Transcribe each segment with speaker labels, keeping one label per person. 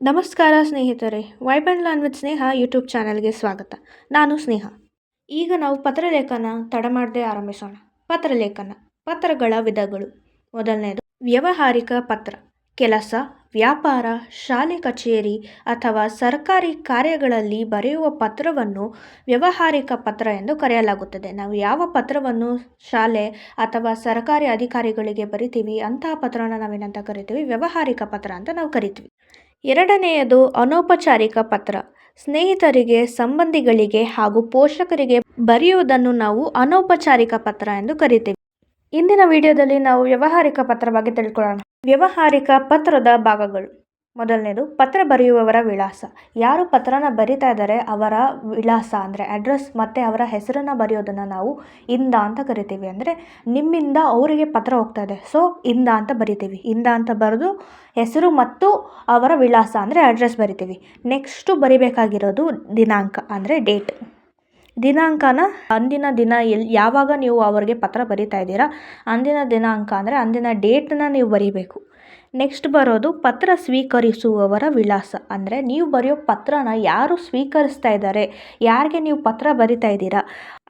Speaker 1: ನಮಸ್ಕಾರ ಸ್ನೇಹಿತರೆ, ವೈಬ್ ಲಾನ್ ವಿತ್ ಸ್ನೇಹ ಯೂಟ್ಯೂಬ್ ಚಾನಲ್ಗೆ ಸ್ವಾಗತ. ನಾನು ಸ್ನೇಹ. ಈಗ ನಾವು ಪತ್ರಲೇಖನ ತಡ ಮಾಡದೆ ಆರಂಭಿಸೋಣ. ಪತ್ರಲೇಖನ ಪತ್ರಗಳ ವಿಧಗಳು. ಮೊದಲನೇದು ವ್ಯಾವಹಾರಿಕ ಪತ್ರ. ಕೆಲಸ, ವ್ಯಾಪಾರ, ಶಾಲೆ, ಕಚೇರಿ ಅಥವಾ ಸರ್ಕಾರಿ ಕಾರ್ಯಗಳಲ್ಲಿ ಬರೆಯುವ ಪತ್ರವನ್ನು ವ್ಯಾವಹಾರಿಕ ಪತ್ರ ಎಂದು ಕರೆಯಲಾಗುತ್ತದೆ. ನಾವು ಯಾವ ಪತ್ರವನ್ನು ಶಾಲೆ ಅಥವಾ ಸರ್ಕಾರಿ ಅಧಿಕಾರಿಗಳಿಗೆ ಬರಿತೀವಿ ಅಂತಹ ಪತ್ರನ ನಾವೇನಂತ ಕರಿತೀವಿ? ವ್ಯಾವಹಾರಿಕ ಪತ್ರ ಅಂತ ನಾವು ಕರಿತೀವಿ. ಎರಡನೆಯದು ಅನೌಪಚಾರಿಕ ಪತ್ರ. ಸ್ನೇಹಿತರಿಗೆ, ಸಂಬಂಧಿಗಳಿಗೆ ಹಾಗೂ ಪೋಷಕರಿಗೆ ಬರೆಯುವುದನ್ನು ನಾವು ಅನೌಪಚಾರಿಕ ಪತ್ರ ಎಂದು ಕರಿತೀವಿ. ಇಂದಿನ ವಿಡಿಯೋದಲ್ಲಿ ನಾವು ವ್ಯಾವಹಾರಿಕ ಪತ್ರ ಬಗ್ಗೆ ತಿಳ್ಕೊಳ್ಳೋಣ. ವ್ಯಾವಹಾರಿಕ ಪತ್ರದ ಭಾಗಗಳು. ಮೊದಲನೇದು ಪತ್ರ ಬರೆಯುವವರ ವಿಳಾಸ. ಯಾರು ಪತ್ರನ ಬರಿತಾ ಇದ್ದಾರೆ ಅವರ ವಿಳಾಸ ಅಂದರೆ ಅಡ್ರೆಸ್ ಮತ್ತು ಅವರ ಹೆಸರನ್ನು ಬರೆಯೋದನ್ನು ನಾವು ಇಂದ ಅಂತ ಕರಿತೀವಿ. ಅಂದರೆ ನಿಮ್ಮಿಂದ ಅವರಿಗೆ ಪತ್ರ ಹೋಗ್ತಾ ಇದೆ, ಸೊ ಇಂದ ಅಂತ ಬರಿತೀವಿ. ಇಂದ ಅಂತ ಬರೆದು ಹೆಸರು ಮತ್ತು ಅವರ ವಿಳಾಸ ಅಂದರೆ ಅಡ್ರೆಸ್ ಬರಿತೀವಿ. ನೆಕ್ಸ್ಟು ಬರಿಬೇಕಾಗಿರೋದು ದಿನಾಂಕ ಅಂದರೆ ಡೇಟ್. ದಿನಾಂಕನ ಅಂದಿನ ದಿನ ಯಾವಾಗ ನೀವು ಅವರಿಗೆ ಪತ್ರ ಬರಿತಾ ಇದ್ದೀರಾ ಅಂದಿನ ದಿನಾಂಕ ಅಂದರೆ ಅಂದಿನ ಡೇಟನ್ನ ನೀವು ಬರೀಬೇಕು. ನೆಕ್ಸ್ಟ್ ಬರೋದು ಪತ್ರ ಸ್ವೀಕರಿಸುವವರ ವಿಳಾಸ. ಅಂದರೆ ನೀವು ಬರೆಯೋ ಪತ್ರನ ಯಾರು ಸ್ವೀಕರಿಸ್ತಾ ಇದ್ದಾರೆ, ಯಾರಿಗೆ ನೀವು ಪತ್ರ ಬರಿತಾ ಇದ್ದೀರಾ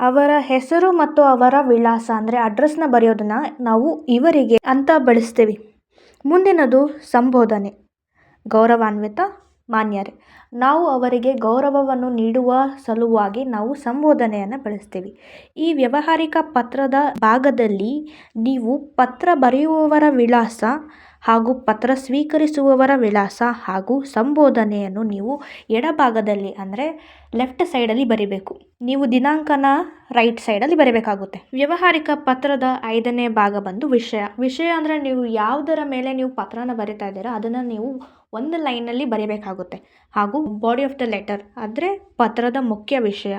Speaker 1: ಅವರ ಹೆಸರು ಮತ್ತು ಅವರ ವಿಳಾಸ ಅಂದರೆ ಅಡ್ರೆಸ್ನ ಬರೆಯೋದನ್ನು ನಾವು ಇವರಿಗೆ ಅಂತ ಬಳಸ್ತೀವಿ. ಮುಂದಿನದು ಸಂಬೋಧನೆ. ಗೌರವಾನ್ವಿತ, ಮಾನ್ಯರೇ. ನಾವು ಅವರಿಗೆ ಗೌರವವನ್ನು ನೀಡುವ ಸಲುವಾಗಿ ನಾವು ಸಂಬೋಧನೆಯನ್ನು ಬಳಸ್ತೀವಿ. ಈ ವ್ಯಾವಹಾರಿಕ ಪತ್ರದ ಭಾಗದಲ್ಲಿ ನೀವು ಪತ್ರ ಬರೆಯುವವರ ವಿಳಾಸ ಹಾಗೂ ಪತ್ರ ಸ್ವೀಕರಿಸುವವರ ವಿಳಾಸ ಹಾಗೂ ಸಂಬೋಧನೆಯನ್ನು ನೀವು ಎಡಭಾಗದಲ್ಲಿ ಅಂದರೆ ಲೆಫ್ಟ್ ಸೈಡಲ್ಲಿ ಬರಿಬೇಕು. ನೀವು ದಿನಾಂಕನ ರೈಟ್ ಸೈಡಲ್ಲಿ ಬರೀಬೇಕಾಗುತ್ತೆ. ವ್ಯಾವಹಾರಿಕ ಪತ್ರದ 5ನೇ ಭಾಗ ಬಂದು ವಿಷಯ. ವಿಷಯ ಅಂದರೆ ನೀವು ಯಾವುದರ ಮೇಲೆ ನೀವು ಪತ್ರನ ಬರಿತಾ ಇದ್ದೀರಾ ಅದನ್ನು ನೀವು ಒಂದು ಲೈನಲ್ಲಿ ಬರೀಬೇಕಾಗುತ್ತೆ. ಹಾಗೂ ಬಾಡಿ ಆಫ್ ದ ಲೆಟರ್ ಅಂದರೆ ಪತ್ರದ ಮುಖ್ಯ ವಿಷಯ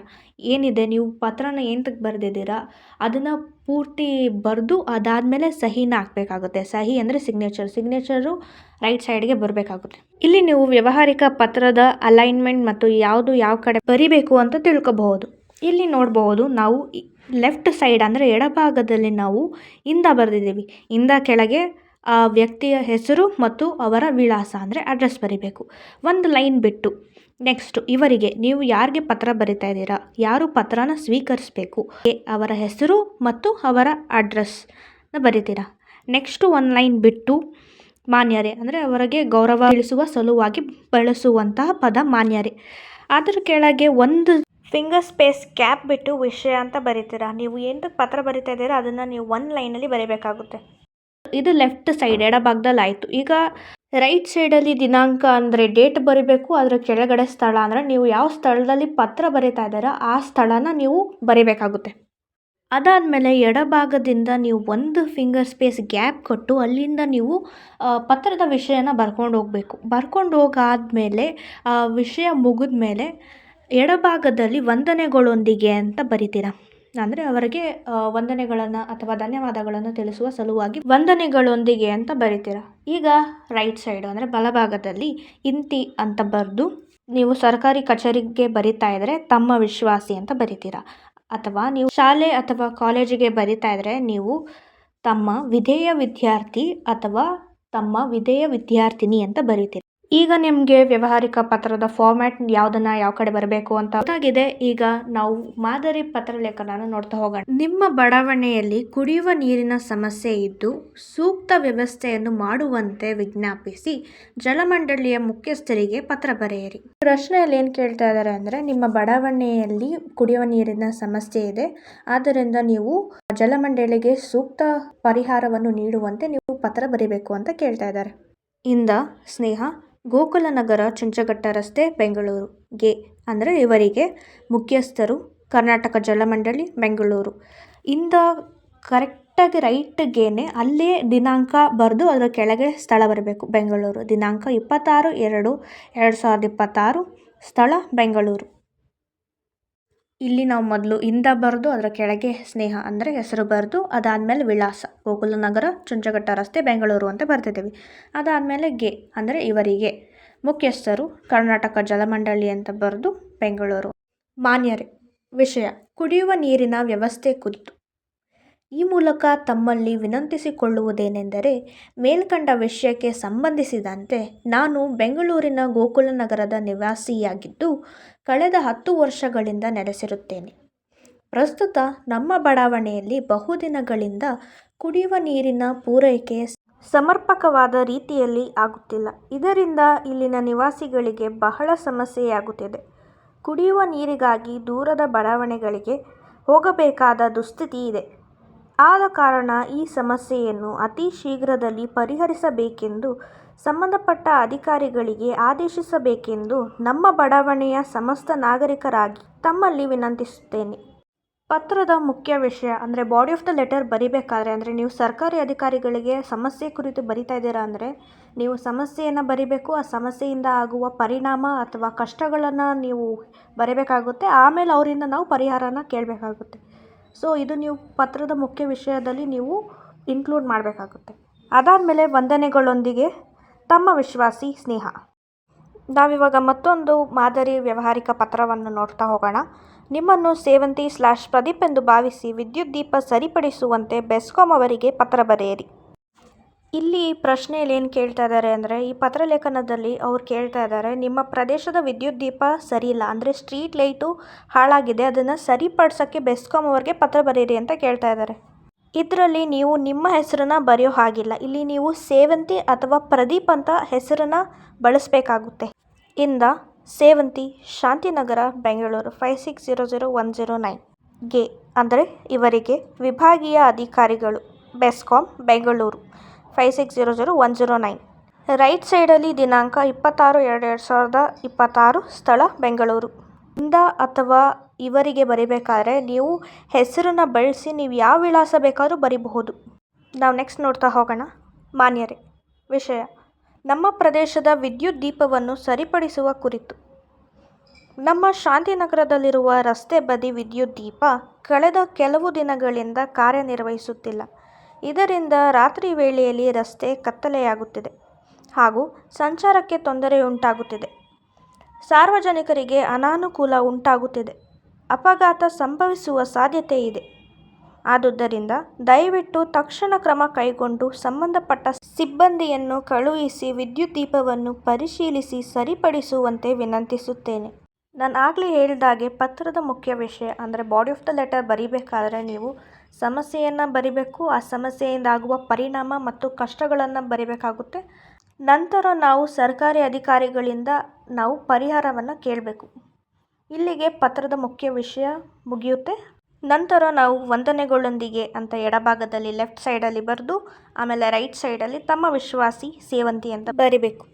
Speaker 1: ಏನಿದೆ, ನೀವು ಪತ್ರನ ಏನಕ್ಕೆ ಬರೆದಿದ್ದೀರಾ ಅದನ್ನು ಪೂರ್ತಿ ಬರೆದು ಅದಾದಮೇಲೆ ಸಹಿನ ಹಾಕಬೇಕಾಗುತ್ತೆ. ಸಹಿ ಅಂದರೆ ಸಿಗ್ನೇಚರು ರೈಟ್ ಸೈಡ್ಗೆ ಬರಬೇಕಾಗುತ್ತೆ. ಇಲ್ಲಿ ನೀವು ವ್ಯಾವಹಾರಿಕ ಪತ್ರದ ಅಲೈನ್ಮೆಂಟ್ ಮತ್ತು ಯಾವುದು ಯಾವ ಕಡೆ ಬರಿಬೇಕು ಅಂತ ತಿಳ್ಕೊಬಹುದು. ಇಲ್ಲಿ ನೋಡಬಹುದು ನಾವು ಲೆಫ್ಟ್ ಸೈಡ್ ಅಂದರೆ ಎಡಭಾಗದಲ್ಲಿ ನಾವು ಇಂದ ಬರೆದಿದ್ದೀವಿ. ಇಂದ ಕೆಳಗೆ ಆ ವ್ಯಕ್ತಿಯ ಹೆಸರು ಮತ್ತು ಅವರ ವಿಳಾಸ ಅಂದರೆ ಅಡ್ರೆಸ್ ಬರಿಬೇಕು. ಒಂದು ಲೈನ್ ಬಿಟ್ಟು ನೆಕ್ಸ್ಟ್ ಇವರಿಗೆ, ನೀವು ಯಾರಿಗೆ ಪತ್ರ ಬರಿತಾ ಇದ್ದೀರಾ, ಯಾರು ಪತ್ರನ ಸ್ವೀಕರಿಸಬೇಕು ಅವರ ಹೆಸರು ಮತ್ತು ಅವರ ಅಡ್ರೆಸ್ನ ಬರಿತೀರಾ. ನೆಕ್ಸ್ಟು ಒಂದು ಲೈನ್ ಬಿಟ್ಟು ಮಾನ್ಯರೇ ಅಂದರೆ ಅವರಿಗೆ ಗೌರವ ತಿಳಿಸುವ ಸಲುವಾಗಿ ಬಳಸುವಂತಹ ಪದ ಮಾನ್ಯರೇ. ಅದರ ಕೆಳಗೆ ಒಂದು ಫಿಂಗರ್ ಸ್ಪೇಸ್ ಗ್ಯಾಪ್ ಬಿಟ್ಟು ವಿಷಯ ಅಂತ ಬರಿತೀರಾ. ನೀವು ಏನಕ್ಕೆ ಪತ್ರ ಬರಿತಾ ಇದ್ದೀರಾ ಅದನ್ನು ನೀವು ಒಂದು ಲೈನಲ್ಲಿ ಬರೀಬೇಕಾಗುತ್ತೆ. ಇದು ಲೆಫ್ಟ್ ಸೈಡ್ ಎಡಭಾಗದಲ್ಲಿ ಆಯಿತು. ಈಗ ರೈಟ್ ಸೈಡಲ್ಲಿ ದಿನಾಂಕ ಅಂದರೆ ಡೇಟ್ ಬರೀಬೇಕು. ಅದರ ಕೆಳಗಡೆ ಸ್ಥಳ ಅಂದರೆ ನೀವು ಯಾವ ಸ್ಥಳದಲ್ಲಿ ಪತ್ರ ಬರಿತಾ ಇದ್ದೀರಾ ಆ ಸ್ಥಳನ ನೀವು ಬರೀಬೇಕಾಗುತ್ತೆ. ಅದಾದಮೇಲೆ ಎಡಭಾಗದಿಂದ ನೀವು ಒಂದು ಫಿಂಗರ್ ಸ್ಪೇಸ್ ಗ್ಯಾಪ್ ಕೊಟ್ಟು ಅಲ್ಲಿಂದ ನೀವು ಪತ್ರದ ವಿಷಯನ ಬರ್ಕೊಂಡು ಹೋಗಬೇಕು. ಬರ್ಕೊಂಡು ಹೋಗಾದ್ಮೇಲೆ ವಿಷಯ ಮುಗಿದ ಮೇಲೆ ಎಡಭಾಗದಲ್ಲಿ ವಂದನೆಗಳೊಂದಿಗೆ ಅಂತ ಬರಿತೀರಾ. ಅಂದರೆ ಅವರಿಗೆ ವಂದನೆಗಳನ್ನು ಅಥವಾ ಧನ್ಯವಾದಗಳನ್ನು ತಿಳಿಸುವ ಸಲುವಾಗಿ ವಂದನೆಗಳೊಂದಿಗೆ ಅಂತ ಬರಿತೀರಾ. ಈಗ ರೈಟ್ ಸೈಡ್ ಅಂದರೆ ಬಲಭಾಗದಲ್ಲಿ ಇಂತಿ ಅಂತ ಬರೆದು ನೀವು ಸರ್ಕಾರಿ ಕಚೇರಿಗೆ ಬರಿತಾ ಇದ್ದರೆ ತಮ್ಮ ವಿಶ್ವಾಸಿ ಅಂತ ಬರಿತೀರಾ. ಅಥವಾ ನೀವು ಶಾಲೆ ಅಥವಾ ಕಾಲೇಜಿಗೆ ಬರಿತಾ ಇದ್ದರೆ ನೀವು ತಮ್ಮ ವಿಧೇಯ ವಿದ್ಯಾರ್ಥಿ ಅಥವಾ ತಮ್ಮ ವಿಧೇಯ ವಿದ್ಯಾರ್ಥಿನಿ ಅಂತ ಬರಿತೀರಾ. ಈಗ ನಿಮಗೆ ವ್ಯಾವಹಾರಿಕ ಪತ್ರದ ಫಾರ್ಮ್ಯಾಟ್ ಯಾವುದನ್ನು ಯಾವ ಕಡೆ ಬರಬೇಕು ಅಂತ ಗೊತ್ತಾಗಿದೆ. ಈಗ ನಾವು ಮಾದರಿ ಪತ್ರಲೇಖನ ನೋಡ್ತಾ ಹೋಗೋಣ. ನಿಮ್ಮ ಬಡಾವಣೆಯಲ್ಲಿ ಕುಡಿಯುವ ನೀರಿನ ಸಮಸ್ಯೆ ಇದ್ದು ಸೂಕ್ತ ವ್ಯವಸ್ಥೆಯನ್ನು ಮಾಡುವಂತೆ ವಿಜ್ಞಾಪಿಸಿ ಜಲಮಂಡಳಿಯ ಮುಖ್ಯಸ್ಥರಿಗೆ ಪತ್ರ ಬರೆಯಿರಿ. ಪ್ರಶ್ನೆಯಲ್ಲಿ ಏನು ಕೇಳ್ತಾ ಇದ್ದಾರೆ ಅಂದರೆ ನಿಮ್ಮ ಬಡಾವಣೆಯಲ್ಲಿ ಕುಡಿಯುವ ನೀರಿನ ಸಮಸ್ಯೆ ಇದೆ, ಆದ್ದರಿಂದ ನೀವು ಜಲಮಂಡಳಿಗೆ ಸೂಕ್ತ ಪರಿಹಾರವನ್ನು ನೀಡುವಂತೆ ನೀವು ಪತ್ರ ಬರೀಬೇಕು ಅಂತ ಕೇಳ್ತಾ ಇದ್ದಾರೆ. ಇಂದ ಸ್ನೇಹ, ಗೋಕುಲ ನಗರ, ಚುಂಚಘಟ್ಟ ರಸ್ತೆ, ಬೆಂಗಳೂರು. ಗೆ ಅಂದರೆ ಇವರಿಗೆ ಮುಖ್ಯಸ್ಥರು, ಕರ್ನಾಟಕ ಜಲಮಂಡಳಿ, ಬೆಂಗಳೂರು. ಇಂದ ಕರೆಕ್ಟಾಗಿ ರೈಟ್ಗೇನೆ ಅಲ್ಲೇ ದಿನಾಂಕ ಬರೆದು ಅದರ ಕೆಳಗೆ ಸ್ಥಳ ಬರಬೇಕು. ಬೆಂಗಳೂರು. ದಿನಾಂಕ 26/2/2026, ಸ್ಥಳ ಬೆಂಗಳೂರು. ಇಲ್ಲಿ ನಾವು ಮೊದಲು ಇಂದ ಬರೆದು ಅದರ ಕೆಳಗೆ ಸ್ನೇಹ ಅಂದರೆ ಹೆಸರು ಬರೆದು ಅದಾದಮೇಲೆ ವಿಳಾಸ ಗೋಕುಲ ನಗರ, ಚುಂಚಘಟ್ಟ ರಸ್ತೆ, ಬೆಂಗಳೂರು ಅಂತ ಬರ್ತಿದ್ದೀವಿ. ಅದಾದಮೇಲೆ ಗೆ ಅಂದರೆ ಇವರಿಗೆ ಮುಖ್ಯಸ್ಥರು, ಕರ್ನಾಟಕ ಜಲಮಂಡಳಿ ಅಂತ ಬರೆದು ಬೆಂಗಳೂರು. ಮಾನ್ಯರೇ. ವಿಷಯ ಕುಡಿಯುವ ನೀರಿನ ವ್ಯವಸ್ಥೆ ಕುರಿತು. ಈ ಮೂಲಕ ತಮ್ಮಲ್ಲಿ ವಿನಂತಿಸಿಕೊಳ್ಳುವುದೇನೆಂದರೆ, ಮೇಲ್ಕಂಡ ವಿಷಯಕ್ಕೆ ಸಂಬಂಧಿಸಿದಂತೆ ನಾನು ಬೆಂಗಳೂರಿನ ಗೋಕುಲನಗರದ ನಿವಾಸಿಯಾಗಿದ್ದು ಕಳೆದ 10 ವರ್ಷಗಳಿಂದ ನೆಲೆಸಿರುತ್ತೇನೆ. ಪ್ರಸ್ತುತ ನಮ್ಮ ಬಡಾವಣೆಯಲ್ಲಿ ಬಹುದಿನಗಳಿಂದ ಕುಡಿಯುವ ನೀರಿನ ಪೂರೈಕೆ ಸಮರ್ಪಕವಾದ ರೀತಿಯಲ್ಲಿ ಆಗುತ್ತಿಲ್ಲ. ಇದರಿಂದ ಇಲ್ಲಿನ ನಿವಾಸಿಗಳಿಗೆ ಬಹಳ ಸಮಸ್ಯೆಯಾಗುತ್ತಿದೆ. ಕುಡಿಯುವ ನೀರಿಗಾಗಿ ದೂರದ ಬಡಾವಣೆಗಳಿಗೆ ಹೋಗಬೇಕಾದ ದುಸ್ಥಿತಿ ಇದೆ. ಆದ ಕಾರಣ ಈ ಸಮಸ್ಯೆಯನ್ನು ಅತಿ ಶೀಘ್ರದಲ್ಲಿ ಪರಿಹರಿಸಬೇಕೆಂದು ಸಂಬಂಧಪಟ್ಟ ಅಧಿಕಾರಿಗಳಿಗೆ ಆದೇಶಿಸಬೇಕೆಂದು ನಮ್ಮ ಬಡಾವಣೆಯ ಸಮಸ್ತ ನಾಗರಿಕರಾಗಿ ತಮ್ಮಲ್ಲಿ ವಿನಂತಿಸುತ್ತೇನೆ. ಪತ್ರದ ಮುಖ್ಯ ವಿಷಯ ಅಂದರೆ ಬಾಡಿ ಆಫ್ ದ ಲೆಟರ್ ಬರಿಬೇಕಾದ್ರೆ ಅಂದರೆ ನೀವು ಸರ್ಕಾರಿ ಅಧಿಕಾರಿಗಳಿಗೆ ಸಮಸ್ಯೆ ಕುರಿತು ಬರಿತಾ ಇದ್ದೀರಾ ಅಂದರೆ ನೀವು ಸಮಸ್ಯೆಯನ್ನು ಬರಿಬೇಕು. ಆ ಸಮಸ್ಯೆಯಿಂದ ಆಗುವ ಪರಿಣಾಮ ಅಥವಾ ಕಷ್ಟಗಳನ್ನು ನೀವು ಬರೀಬೇಕಾಗುತ್ತೆ. ಆಮೇಲೆ ಅವರಿಂದ ನಾವು ಪರಿಹಾರನ ಕೇಳಬೇಕಾಗುತ್ತೆ. ಸೊ ಇದು ನೀವು ಪತ್ರದ ಮುಖ್ಯ ವಿಷಯದಲ್ಲಿ ನೀವು ಇನ್ಕ್ಲೂಡ್ ಮಾಡಬೇಕಾಗುತ್ತೆ. ಅದಾದಮೇಲೆ ವಂದನೆಗಳೊಂದಿಗೆ ತಮ್ಮ ವಿಶ್ವಾಸಿ ಸ್ನೇಹ. ನಾವಿವಾಗ ಮತ್ತೊಂದು ಮಾದರಿ ವ್ಯಾವಹಾರಿಕ ಪತ್ರವನ್ನು ನೋಡ್ತಾ ಹೋಗೋಣ. ನಿಮ್ಮನ್ನು ಸೇವಂತಿ/ಪ್ರದೀಪ್ ಎಂದು ಭಾವಿಸಿ ವಿದ್ಯುತ್ ದೀಪ ಸರಿಪಡಿಸುವಂತೆ ಬೆಸ್ಕಾಂ ಅವರಿಗೆ ಪತ್ರ ಬರೆಯಿರಿ. ಇಲ್ಲಿ ಪ್ರಶ್ನೆಯಲ್ಲಿ ಏನು ಕೇಳ್ತಾ ಇದ್ದಾರೆ ಅಂದರೆ, ಈ ಪತ್ರಲೇಖನದಲ್ಲಿ ಅವ್ರು ಕೇಳ್ತಾ ಇದ್ದಾರೆ, ನಿಮ್ಮ ಪ್ರದೇಶದ ವಿದ್ಯುತ್ ದೀಪ ಸರಿ ಇಲ್ಲ ಅಂದರೆ ಸ್ಟ್ರೀಟ್ ಲೈಟು ಹಾಳಾಗಿದೆ, ಅದನ್ನು ಸರಿಪಡಿಸೋಕ್ಕೆ ಬೆಸ್ಕಾಂ ಅವ್ರಿಗೆ ಪತ್ರ ಬರೆಯಿರಿ ಅಂತ ಕೇಳ್ತಾ ಇದ್ದಾರೆ. ಇದರಲ್ಲಿ ನೀವು ನಿಮ್ಮ ಹೆಸರನ್ನ ಬರೆಯೋ ಹಾಗಿಲ್ಲ. ಇಲ್ಲಿ ನೀವು ಸೇವಂತಿ ಅಥವಾ ಪ್ರದೀಪ್ ಅಂತ ಹೆಸರನ್ನು ಬಳಸಬೇಕಾಗುತ್ತೆ. ಇಂದ ಸೇವಂತಿ, ಶಾಂತಿನಗರ, ಬೆಂಗಳೂರು 5600-109 ಗೆ ಅಂದರೆ ಇವರಿಗೆ ವಿಭಾಗೀಯ ಅಧಿಕಾರಿಗಳು, ಬೆಸ್ಕಾಂ, ಬೆಂಗಳೂರು 5600-109. ರೈಟ್ ಸೈಡಲ್ಲಿ ದಿನಾಂಕ 26/2/2026, ಸ್ಥಳ ಬೆಂಗಳೂರು. ಇಂದ ಅಥವಾ ಇವರಿಗೆ ಬರಿಬೇಕಾದ್ರೆ ನೀವು ಹೆಸರನ್ನ ಬಳಸಿ ನೀವು ಯಾವ ವಿಳಾಸ ಬೇಕಾದರೂ ಬರಿಬಹುದು. ನಾವು ನೆಕ್ಸ್ಟ್ ನೋಡ್ತಾ ಹೋಗೋಣ. ಮಾನ್ಯರೇ, ವಿಷಯ ನಮ್ಮ ಪ್ರದೇಶದ ವಿದ್ಯುತ್ ದೀಪವನ್ನು ಸರಿಪಡಿಸುವ ಕುರಿತು. ನಮ್ಮ ಶಾಂತಿನಗರದಲ್ಲಿರುವ ರಸ್ತೆ ಬದಿ ವಿದ್ಯುತ್ ದೀಪ ಕಳೆದ ಕೆಲವು ದಿನಗಳಿಂದ ಕಾರ್ಯನಿರ್ವಹಿಸುತ್ತಿಲ್ಲ. ಇದರಿಂದ ರಾತ್ರಿ ವೇಳೆಯಲ್ಲಿ ರಸ್ತೆ ಕತ್ತಲೆಯಾಗುತ್ತಿದೆ ಹಾಗೂ ಸಂಚಾರಕ್ಕೆ ತೊಂದರೆಯುಂಟಾಗುತ್ತಿದೆ. ಸಾರ್ವಜನಿಕರಿಗೆ ಅನಾನುಕೂಲ ಉಂಟಾಗುತ್ತಿದೆ. ಅಪಘಾತ ಸಂಭವಿಸುವ ಸಾಧ್ಯತೆ ಇದೆ. ಆದುದರಿಂದ ದಯವಿಟ್ಟು ತಕ್ಷಣ ಕ್ರಮ ಕೈಗೊಂಡು ಸಂಬಂಧಪಟ್ಟ ಸಿಬ್ಬಂದಿಯನ್ನು ಕಳುಹಿಸಿ ವಿದ್ಯುತ್ ದೀಪವನ್ನು ಪರಿಶೀಲಿಸಿ ಸರಿಪಡಿಸುವಂತೆ ವಿನಂತಿಸುತ್ತೇನೆ. ನಾನು ಆಗಲೇ ಹೇಳಿದಾಗೆ ಪತ್ರದ ಮುಖ್ಯ ವಿಷಯ ಅಂದರೆ ಬಾಡಿ ಆಫ್ ದ ಲೆಟರ್ ಬರಿಬೇಕಾದ್ರೆ ನೀವು ಸಮಸ್ಯೆಯನ್ನು ಬರಿಬೇಕು. ಆ ಸಮಸ್ಯೆಯಿಂದ ಆಗುವ ಪರಿಣಾಮ ಮತ್ತು ಕಷ್ಟಗಳನ್ನು ಬರಿಬೇಕಾಗುತ್ತೆ. ನಂತರ ನಾವು ಸರ್ಕಾರಿ ಅಧಿಕಾರಿಗಳಿಂದ ನಾವು ಪರಿಹಾರವನ್ನು ಕೇಳಬೇಕು. ಇಲ್ಲಿಗೆ ಪತ್ರದ ಮುಖ್ಯ ವಿಷಯ ಮುಗಿಯುತ್ತೆ. ನಂತರ ನಾವು ವಂದನೆಗಳೊಂದಿಗೆ ಅಂತ ಎಡಭಾಗದಲ್ಲಿ ಲೆಫ್ಟ್ ಸೈಡಲ್ಲಿ ಬರೆದು ಆಮೇಲೆ ರೈಟ್ ಸೈಡಲ್ಲಿ ತಮ್ಮ ವಿಶ್ವಾಸಿ ಸೇವಂತಿ ಅಂತ ಬರಿಬೇಕು.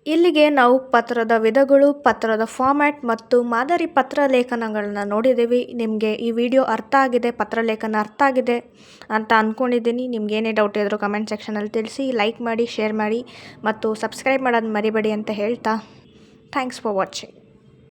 Speaker 1: ಇಲ್ಲಿಗೆ ನಾವು ಪತ್ರದ ವಿಧಗಳು, ಪತ್ರದ ಫಾರ್ಮ್ಯಾಟ್ ಮತ್ತು ಮಾದರಿ ಪತ್ರ ಲೇಖನಗಳನ್ನ ನೋಡಿದ್ದೀವಿ. ನಿಮಗೆ ಈ ವಿಡಿಯೋ ಅರ್ಥ ಆಗಿದೆ, ಪತ್ರಲೇಖನ ಅರ್ಥ ಆಗಿದೆ ಅಂತ ಅಂದ್ಕೊಂಡಿದ್ದೀನಿ. ನಿಮ್ಗೆ ಏನೇ ಡೌಟ್ ಇದ್ದರೂ ಕಮೆಂಟ್ ಸೆಕ್ಷನಲ್ಲಿ ತಿಳಿಸಿ. ಲೈಕ್ ಮಾಡಿ, ಶೇರ್ ಮಾಡಿ ಮತ್ತು ಸಬ್ಸ್ಕ್ರೈಬ್ ಮಾಡೋದು ಮರಿಬೇಡಿ ಅಂತ ಹೇಳ್ತಾ ಥ್ಯಾಂಕ್ಸ್ ಫಾರ್ ವಾಚಿಂಗ್.